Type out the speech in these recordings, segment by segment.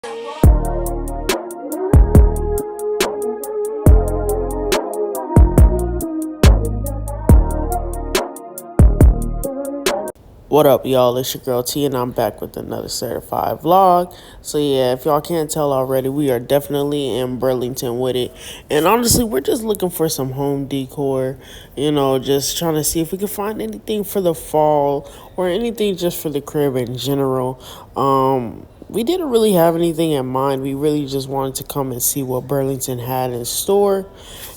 What up, y'all? It's your girl T, and I'm back with another certified vlog. So yeah, if y'all can't tell already, we are definitely in Burlington with it. And honestly, we're just looking for some home decor. Just trying to see if we can find anything for the fall or anything just for the crib in general. We didn't really have anything in mind. We really just wanted to come and see what Burlington had in store.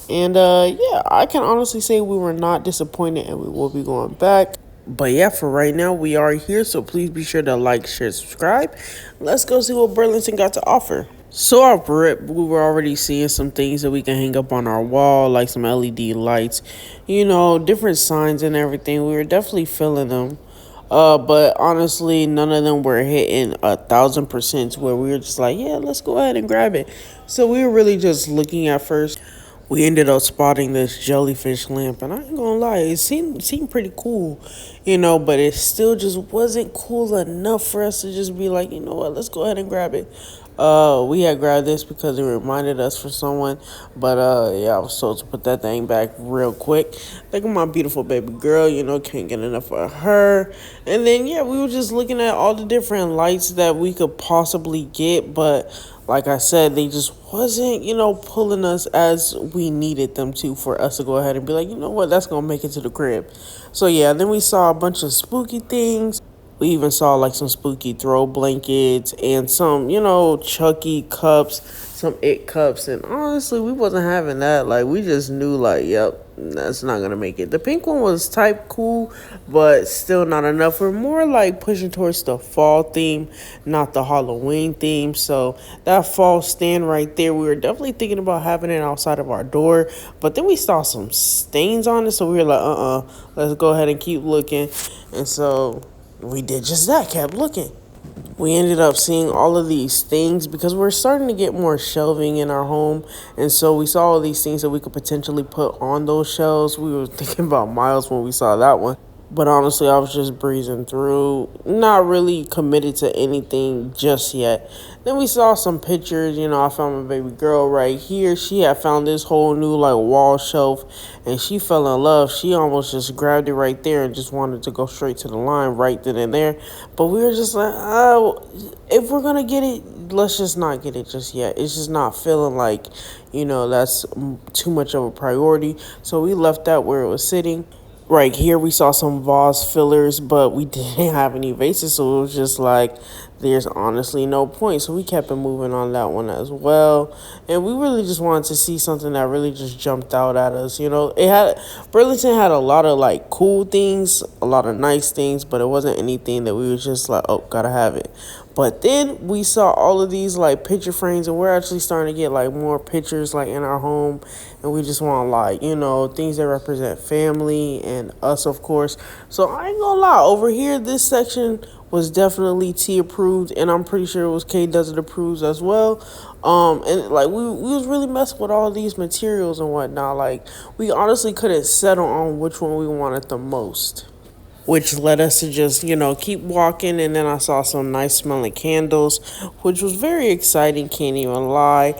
And yeah, I can honestly say we were not disappointed, and we will be going back. But yeah, for right now, we are here, so please be sure to like, share, subscribe. Let's go see what Burlington got to offer. So off rip, we were already seeing some things that we can hang up on our wall, like some LED lights, different signs and everything. We were definitely feeling them. But honestly, none of them were hitting 1,000% where we were just like, yeah, let's go ahead and grab it. So we were really just looking at first. We ended up spotting this jellyfish lamp, and I ain't gonna lie, it seemed pretty cool, but it still just wasn't cool enough for us to just be like, you know what, let's go ahead and grab it. We had grabbed this because it reminded us for someone, but yeah, I was told to put that thing back real quick. Look at my beautiful baby girl, can't get enough of her. And then yeah, we were just looking at all the different lights that we could possibly get, but like I said, they just wasn't, pulling us as we needed them to for us to go ahead and be like, you know what, that's going to make it to the crib. So, yeah, then we saw a bunch of spooky things. We even saw like some spooky throw blankets and some, Chucky cups, some It cups. And honestly, we wasn't having that. Like, we just knew like, yep, that's not going to make it. The pink one was type cool, but still not enough. We're more like pushing towards the fall theme, not the Halloween theme. So that fall stand right there, we were definitely thinking about having it outside of our door. But then we saw some stains on it. So we were like, let's go ahead and keep looking. And so we did just that, kept looking. We ended up seeing all of these things because we're starting to get more shelving in our home. And so we saw all these things that we could potentially put on those shelves. We were thinking about Miles when we saw that one. But honestly, I was just breezing through, not really committed to anything just yet. Then we saw some pictures. I found my baby girl right here. She had found this whole new like wall shelf, and she fell in love. She almost just grabbed it right there and just wanted to go straight to the line right then and there. But we were just like, if we're going to get it, let's just not get it just yet. It's just not feeling like, that's too much of a priority. So we left that where it was sitting. Right here, we saw some vase fillers, but we didn't have any vases, so it was just like, there's honestly no point. So we kept it moving on that one as well. And we really just wanted to see something that really just jumped out at us. Burlington had a lot of like cool things, a lot of nice things, but it wasn't anything that we were just like, oh, gotta have it. But then we saw all of these like picture frames, and we're actually starting to get like more pictures like in our home, and we just want like, things that represent family and us, of course. So I ain't gonna lie, over here, this section was definitely T approved, and I'm pretty sure it was K Does It approved as well. And like we was really messing with all these materials and whatnot. Like we honestly couldn't settle on which one we wanted the most, which led us to just, keep walking. And then I saw some nice smelling candles, which was very exciting, can't even lie.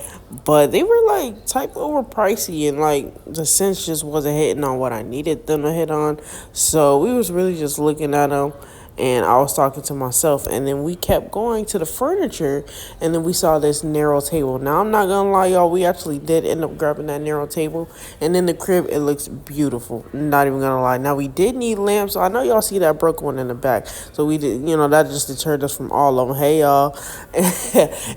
But they were like type overpricey, and like the scents just wasn't hitting on what I needed them to hit on. So we was really just looking at them, and I was talking to myself, and then we kept going to the furniture, and then we saw this narrow table. Now, I'm not gonna lie, y'all, we actually did end up grabbing that narrow table, and in the crib, it looks beautiful, not even gonna lie. Now, we did need lamps, so I know y'all see that broken one in the back, so we did, that just deterred us from all of them. Hey, y'all.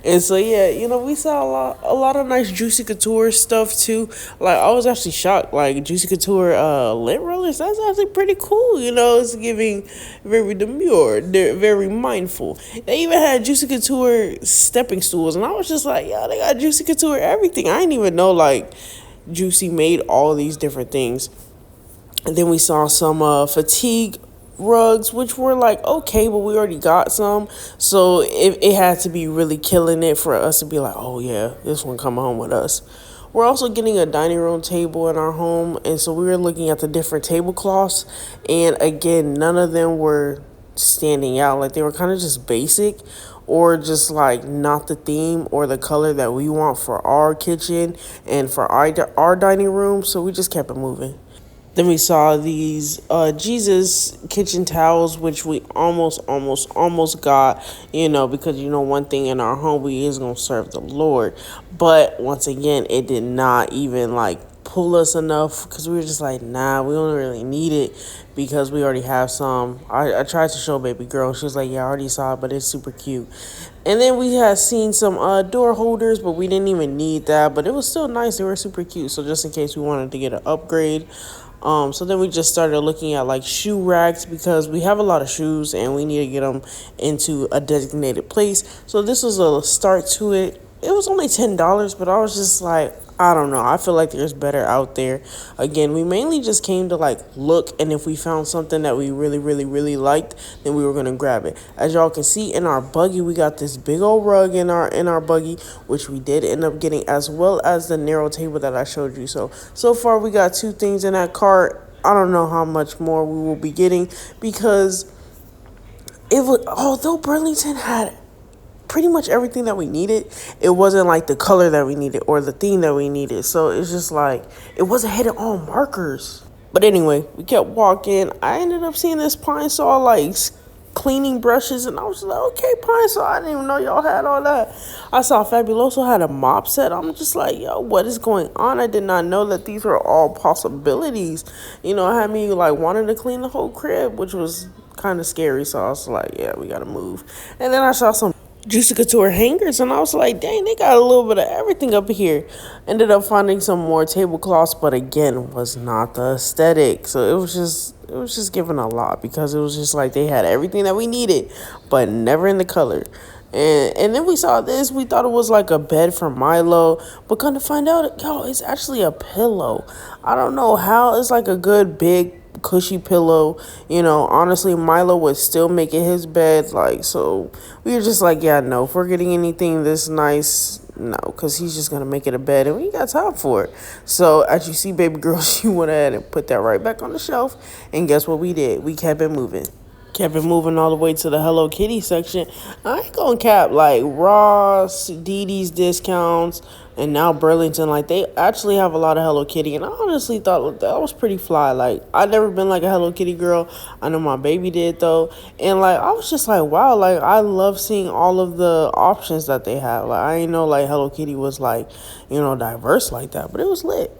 And so, yeah, we saw a lot of nice Juicy Couture stuff, too. Like, I was actually shocked, like, Juicy Couture lint rollers, that's actually pretty cool, it's giving very they're very mindful. They even had Juicy Couture stepping stools, and I was just like, yeah, they got Juicy Couture everything. I didn't even know like Juicy made all these different things. And then we saw some fatigue rugs, which were like okay, but we already got some, so it had to be really killing it for us to be like, oh yeah, this one come home with us. We're also getting a dining room table in our home, and so we were looking at the different tablecloths, and again, none of them were standing out. Like they were kind of just basic, or just like not the theme or the color that we want for our kitchen and for our dining room. So we just kept it moving. Then we saw these Jesus kitchen towels, which we almost got, because one thing in our home we is gonna serve the Lord. But once again, it did not even like pull us enough because we were just like, nah, we don't really need it because we already have some. I tried to show baby girl. She was like, yeah, I already saw it, but it's super cute. And then we had seen some door holders, but we didn't even need that. But it was still nice. They were super cute. So just in case we wanted to get an upgrade. So then we just started looking at like shoe racks because we have a lot of shoes and we need to get them into a designated place. So this was a start to it. It was only $10, but I was just like, I don't know. I feel like there's better out there. Again, we mainly just came to like look, and if we found something that we really liked, then we were gonna grab it. As y'all can see in our buggy, we got this big old rug in our buggy, which we did end up getting, as well as the narrow table that I showed you. So far we got 2 things in that cart. I don't know how much more we will be getting because it was, although Burlington had pretty much everything that we needed, it wasn't like the color that we needed or the theme that we needed. So it's just like it wasn't hitting all markers. But anyway, we kept walking. I ended up seeing this Pine Saw like cleaning brushes, and I was like, okay, Pine Saw, I didn't even know y'all had all that. I saw Fabuloso had a mop set. I'm just like, yo, what is going on? I did not know that these were all possibilities. It had me like wanting to clean the whole crib, which was kind of scary. So I was like, yeah, we gotta move. And then I saw some Juicy Couture hangers, and I was like, dang, they got a little bit of everything up here. Ended up finding some more tablecloths, but again, was not the aesthetic. So it was just giving a lot because it was just like they had everything that we needed, but never in the color. And then we saw this. We thought it was like a bed for Milo, but come to find out, yo, it's actually a pillow. I don't know how. It's like a good big cushy pillow. Honestly, Milo would still make it his bed. Like, so we were just like, yeah, no, if we're getting anything this nice, no, because he's just gonna make it a bed and we ain't got time for it. So as you see, baby girl, she went ahead and put that right back on the shelf, and guess what we did? We kept it moving. Kept it moving all the way to the Hello Kitty section. I ain't gonna cap, like Ross, Dee Dee's discounts, and now Burlington, like they actually have a lot of Hello Kitty, and I honestly thought that was pretty fly. Like I've never been like a Hello Kitty girl. I know my baby did though, and like I was just like, wow, like I love seeing all of the options that they have. Like I didn't know like Hello Kitty was like, diverse like that, but it was lit.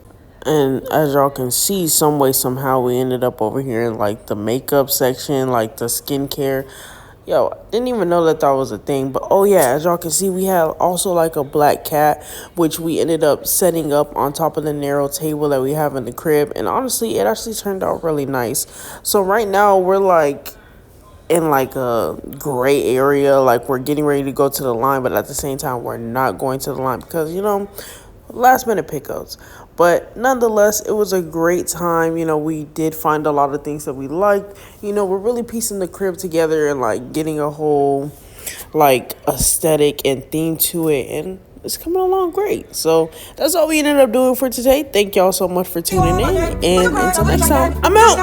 And as y'all can see, some way, somehow, we ended up over here in, like, the makeup section, like, the skincare. Yo, didn't even know that was a thing. But, oh, yeah, as y'all can see, we have also, like, a black cat, which we ended up setting up on top of the narrow table that we have in the crib. And, honestly, it actually turned out really nice. So, right now, we're, like, in like a gray area, like we're getting ready to go to the line, but at the same time we're not going to the line because last minute pickups. But nonetheless, it was a great time. We did find a lot of things that we liked. We're really piecing the crib together and like getting a whole like aesthetic and theme to it, and it's coming along great. So that's all we ended up doing for today. Thank y'all so much for tuning in, and until next time, I'm out.